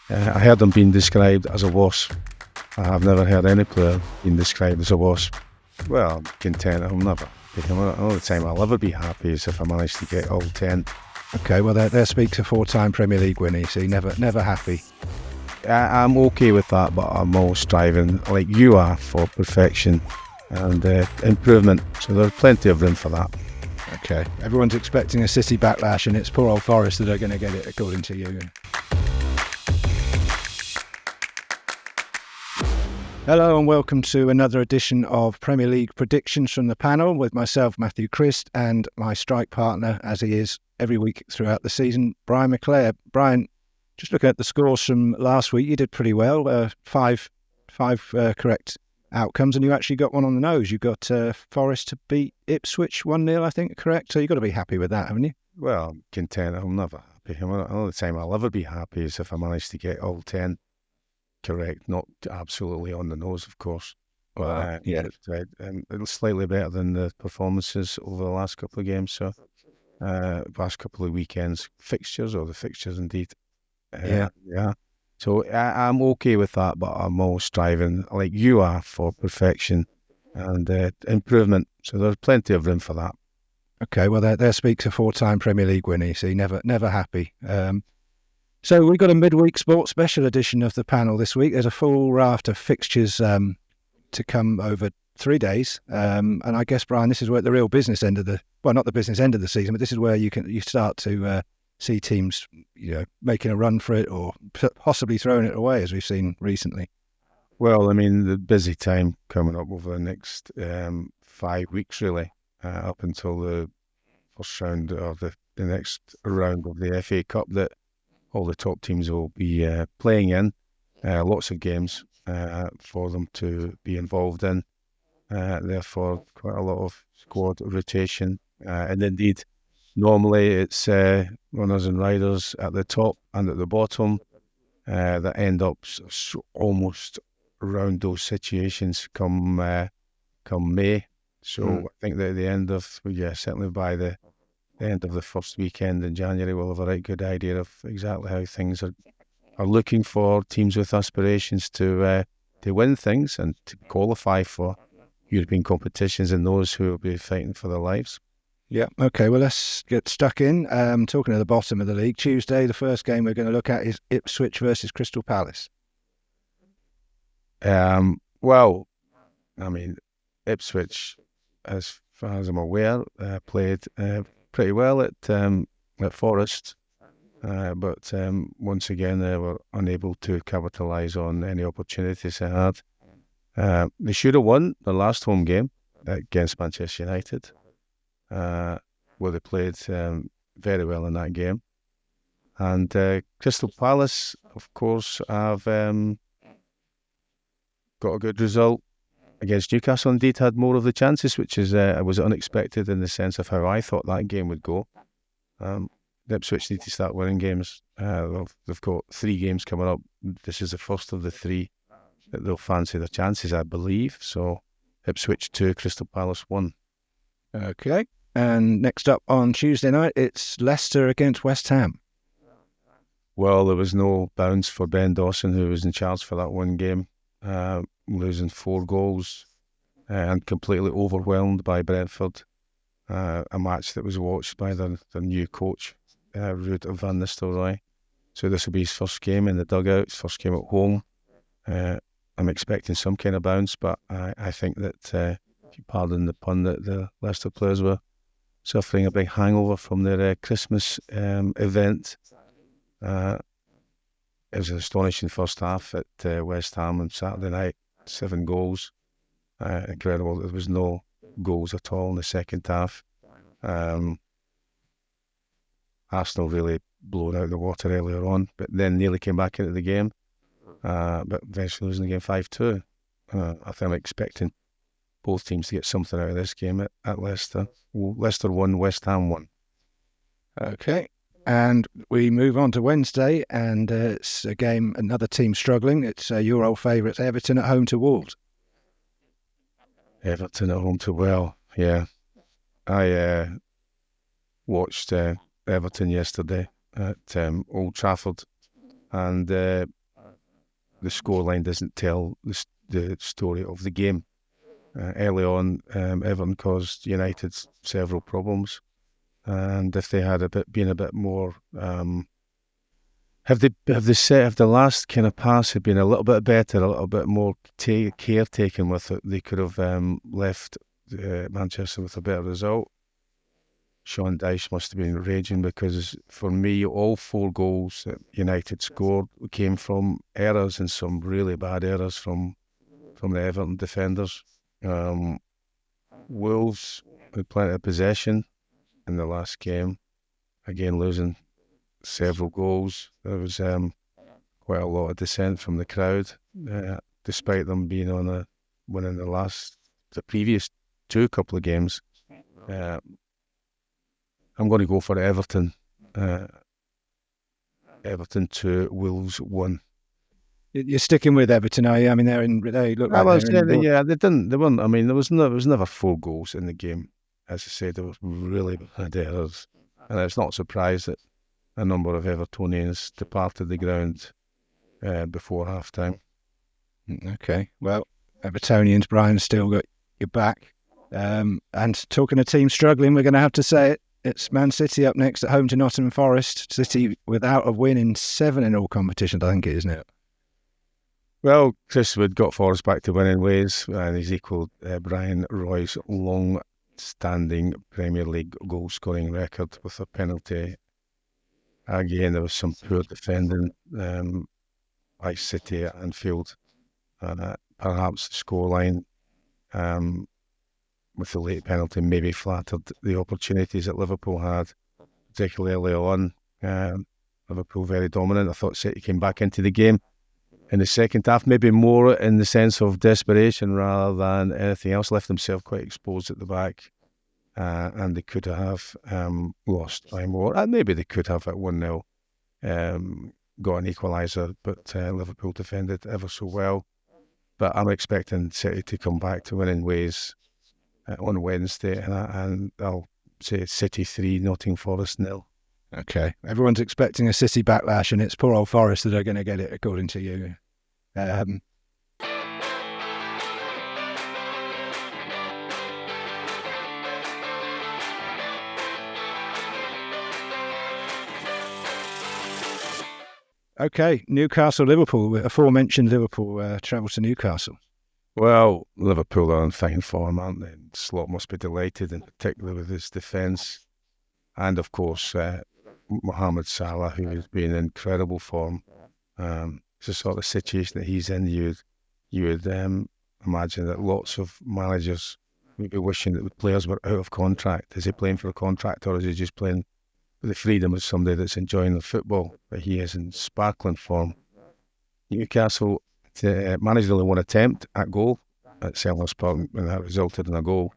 I heard him being described as a wasp. I've never heard any player being described as a wasp. Well, I'm content. I'll never pick him. The only time I'll ever be happy is if I manage to get all 10. Okay, well, there speaks a 4-time Premier League winner, so never happy. I'm okay with that, but I'm always striving, like you are, for perfection and improvement. So there's plenty of room for that. Okay, everyone's expecting a City backlash, and it's poor old Forest that are going to get it, according to you. Hello and welcome to another edition of Premier League Predictions from the panel with myself, Matthew Christ, and my strike partner, as he is every week throughout the season, Brian McClair. Brian, just looking at the scores from last week, you did pretty well. Five correct outcomes, and you actually got one on the nose. You got Forest to beat Ipswich 1-0, I think, correct? So you've got to be happy with that, haven't you? Well, I'm content. I'm never happy. The only time I'll ever be happy is if I manage to get all 10 correct. Not absolutely on the nose, of course. But it's slightly better than the performances over the last couple of games. So, last couple of weekends, fixtures indeed. Yeah. So I'm okay with that, but I'm always striving, like you are, for perfection and improvement. So there's plenty of room for that. Okay, well, there speaks a 4-time Premier League winner, so never happy. So we've got a midweek sports special edition of the panel this week. There's a full raft of fixtures to come over 3 days. And I guess, Brian, this is where the real business end of not the business end of the season, but this is where you start to see teams, making a run for it or possibly throwing it away, as we've seen recently. Well, I mean, the busy time coming up over the next 5 weeks, really, up until the first round or the next round of the FA Cup that all the top teams will be playing in. Lots of games for them to be involved in. Therefore, quite a lot of squad rotation. And indeed, normally it's runners and riders at the top and at the bottom that end up almost around those situations come May. So I think that at the end of, certainly by the end of the first weekend in January, we'll have a right good idea of exactly how things are looking for teams with aspirations to win things and to qualify for European competitions and those who will be fighting for their lives. Yeah, okay, well, let's get stuck in. Talking at the bottom of the league, Tuesday, the first game we're going to look at is Ipswich versus Crystal Palace. Well, I mean, Ipswich, as far as I'm aware, played pretty well at Forest, but once again they were unable to capitalise on any opportunities they had. They should have won the last home game against Manchester United, where they played very well in that game. And Crystal Palace, of course, have got a good result against Newcastle. Indeed, had more of the chances, which was unexpected in the sense of how I thought that game would go. Ipswich need to start winning games. They've got 3 games coming up. This is the first of the 3 that they'll fancy their chances, I believe. So Ipswich 2, Crystal Palace 1. Okay. And next up on Tuesday night, it's Leicester against West Ham. Well, there was no bounce for Ben Dawson, who was in charge for that one game, losing 4 goals and completely overwhelmed by Brentford. A match that was watched by their new coach, Ruud van Nistelrooy. So this will be his first game in the dugout, his first game at home. I'm expecting some kind of bounce, but I think that, if you pardon the pun, that the Leicester players were suffering a big hangover from their Christmas event. It was an astonishing first half at West Ham on Saturday night, 7 goals. Incredible. There was no goals at all in the second half. Arsenal really blown out the water earlier on, but then nearly came back into the game. But eventually losing the game 5-2. I think I'm expecting both teams to get something out of this game at Leicester. Leicester 1, West Ham 1. Okay. And we move on to Wednesday, and it's a game, another team struggling. It's your old favourites, Everton at home to Wolves. Everton at home to yeah. I watched Everton yesterday at Old Trafford, and the scoreline doesn't tell the story of the game. Early on, Everton caused United several problems, and if they had been a bit more, have the last kind of pass had been a little bit better, a little bit more care taken with it, they could have left Manchester with a better result. Sean Dyche must have been raging, because for me, all 4 goals that United scored came from errors, and some really bad errors from the Everton defenders. Wolves had plenty of possession in the last game, again losing several goals. There was quite a lot of dissent from the crowd, despite them being winning the previous couple of games. I'm going to go for Everton. Everton 2, Wolves 1. You're sticking with Everton, are you? I mean, they look like they're in. Yeah, they weren't. I mean, there was never 4 goals in the game. As I said, there was really bad errors, and it's not a surprise that a number of Evertonians departed the ground before half time. Okay, well, Evertonians, Brian's still got your back. And talking of teams struggling, we're going to have to say it. It's Man City up next at home to Nottingham Forest. City without a win in 7 in all competitions, I think it is now. Well, Chris Wood got Forest back to winning ways, and he's equalled Brian Roy's long-standing Premier League goal-scoring record with a penalty. Again, there was some poor defending by City at Anfield. Perhaps the scoreline with the late penalty maybe flattered the opportunities that Liverpool had, particularly early on. Liverpool very dominant. I thought City came back into the game in the second half, maybe more in the sense of desperation rather than anything else, left themselves quite exposed at the back, and they could have lost by more, and maybe they could have at 1-0 got an equaliser, but Liverpool defended ever so well. But I'm expecting City to come back to winning ways on Wednesday, and I'll say City 3, Nottingham Forest 0. Okay, everyone's expecting a City backlash, and it's poor old Forest that are going to get it, according to you. Okay, Newcastle, Liverpool. Aforementioned Liverpool travel to Newcastle. Well, Liverpool are in fine form, aren't they? Slot must be delighted, in particular with his defence. And of course, Mohamed Salah, who has been in incredible form. It's the sort of situation that he's in. You would imagine that lots of managers would be wishing that the players were out of contract. Is he playing for a contract, or is he just playing with the freedom of somebody that's enjoying the football? But he is in sparkling form. Newcastle managed only 1 attempt at goal at Selhurst Park, and that resulted in a goal.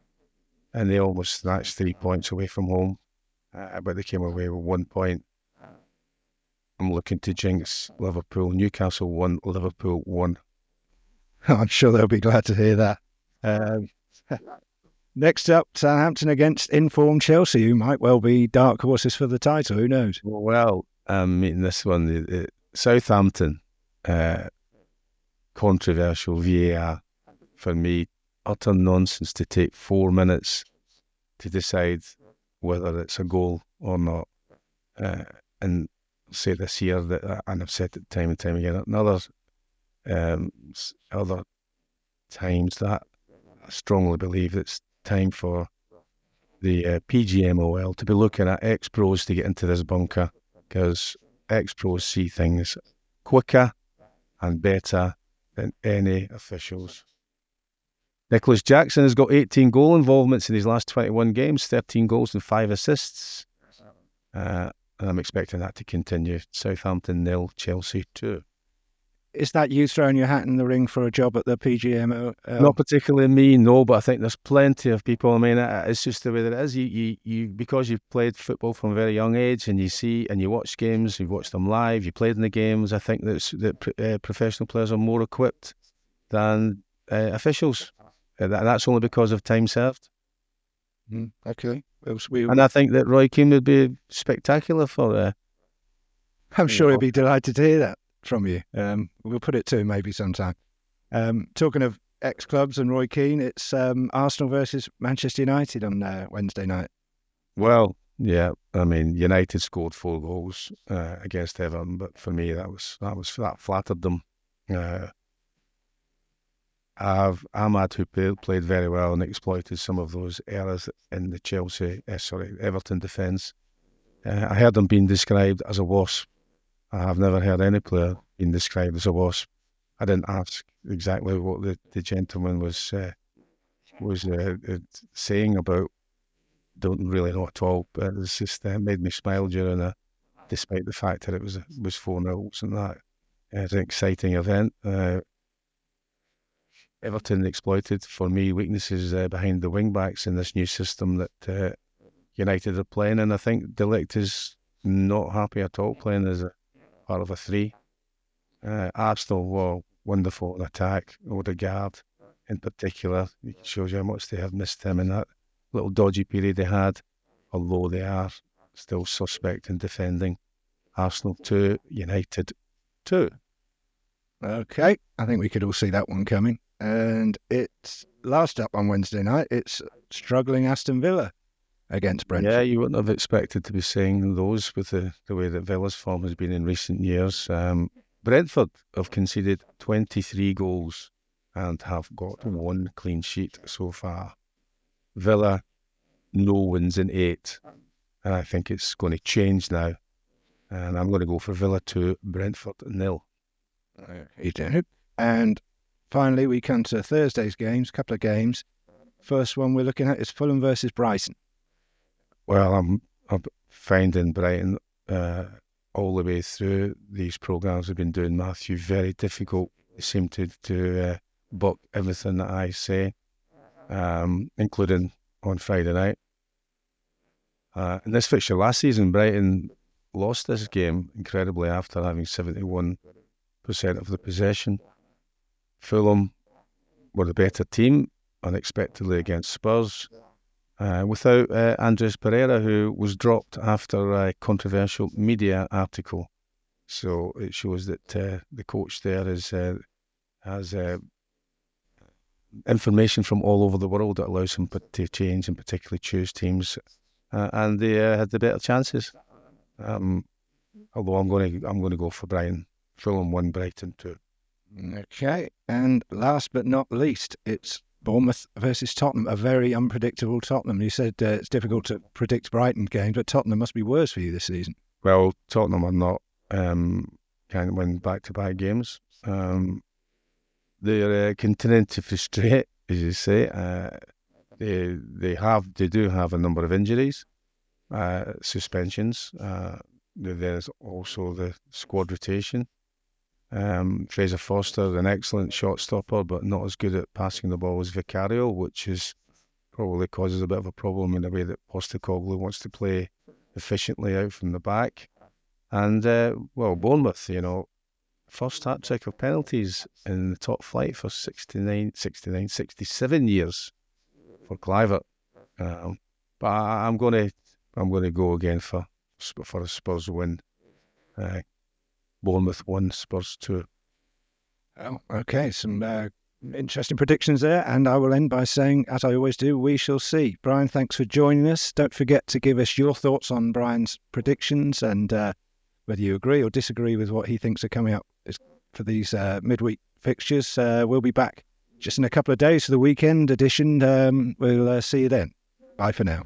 And they almost snatched 3 points away from home, but they came away with 1 point. I'm looking to jinx Liverpool. Newcastle 1, Liverpool 1. I'm sure they'll be glad to hear that. Next up, Southampton against informed Chelsea, who might well be dark horses for the title. Who knows? Well, in this one, Southampton, controversial VAR for me, utter nonsense to take 4 minutes to decide whether it's a goal or not. And I'll say this here, and I've said it time and time again, other times, that I strongly believe it's time for the PGMOL to be looking at ex-pros to get into this bunker, because ex-pros see things quicker and better than any officials. Nicholas Jackson has got 18 goal involvements in his last 21 games, 13 goals and 5 assists. And I'm expecting that to continue. Southampton 0, Chelsea 2. Is that you throwing your hat in the ring for a job at the PGMO? Not particularly me, no, but I think there's plenty of people. I mean, it's just the way that it is. You because you've played football from a very young age, and you see and you watch games, you've watched them live, you played in the games. I think that professional players are more equipped than officials, and that's only because of time served. Okay. And I think that Roy Keane would be spectacular for. I'm sure he'd be delighted to hear that. from you. We'll put it to him maybe sometime. Talking of ex-clubs and Roy Keane, it's Arsenal versus Manchester United on Wednesday night. Well, yeah, I mean, United scored 4 goals against Everton, but for me, that flattered them. Ahmad, who played very well and exploited some of those errors in the Everton defence. I heard him being described as a wasp. I have never heard any player being described as a wasp. I didn't ask exactly what the gentleman was saying about. Don't really know at all, but it's just made me smile despite the fact that it was 4-0, wasn't that? It's an exciting event. Everton exploited, for me, weaknesses behind the wing backs in this new system that United are playing, and I think De Ligt is not happy at all playing as a part of a 3. Arsenal were wonderful in attack. Odegaard, in particular, it shows you how much they have missed him in that little dodgy period they had, although they are still suspect in defending. Arsenal 2, United 2. Okay, I think we could all see that one coming. And it's last up on Wednesday night, it's struggling Aston Villa against Brentford. Yeah, you wouldn't have expected to be seeing those with the way that Villa's form has been in recent years. Brentford have conceded 23 goals and have got 1 clean sheet so far. Villa, no wins in 8. And I think it's going to change now. And I'm going to go for Villa 2, Brentford 0. You do. And finally, we come to Thursday's games, couple of games. First one we're looking at is Fulham versus Brighton. Well, I'm finding Brighton all the way through these programmes we've been doing, Matthew, very difficult. They seem to buck everything that I say, including on Friday night. In this fixture last season, Brighton lost this game incredibly after having 71% of the possession. Fulham were the better team, unexpectedly against Spurs, without Andres Pereira, who was dropped after a controversial media article. So it shows that the coach there has information from all over the world that allows him to change and particularly choose teams, and they had the better chances. Although I'm going to go for Brighton. Fulham 1, Brighton 2. Okay, and last but not least, it's Bournemouth versus Tottenham, a very unpredictable Tottenham. You said it's difficult to predict Brighton games, but Tottenham must be worse for you this season. Well, Tottenham are not can't win back-to-back games. They're continuing to frustrate, as you say. They do have a number of injuries, suspensions. There's also the squad rotation. Fraser Foster, an excellent shot stopper, but not as good at passing the ball as Vicario, which is probably causes a bit of a problem in the way that Postecoglou wants to play efficiently out from the back. And, Bournemouth, first hat-trick of penalties in the top flight for 67 years for Clivert. But I'm going to go again for a Spurs win. Bournemouth 1, Spurs 2. Oh, okay, some interesting predictions there, and I will end by saying, as I always do, we shall see. Brian, thanks for joining us. Don't forget to give us your thoughts on Brian's predictions and whether you agree or disagree with what he thinks are coming up for these midweek fixtures. We'll be back just in a couple of days for the weekend edition. We'll see you then. Bye for now.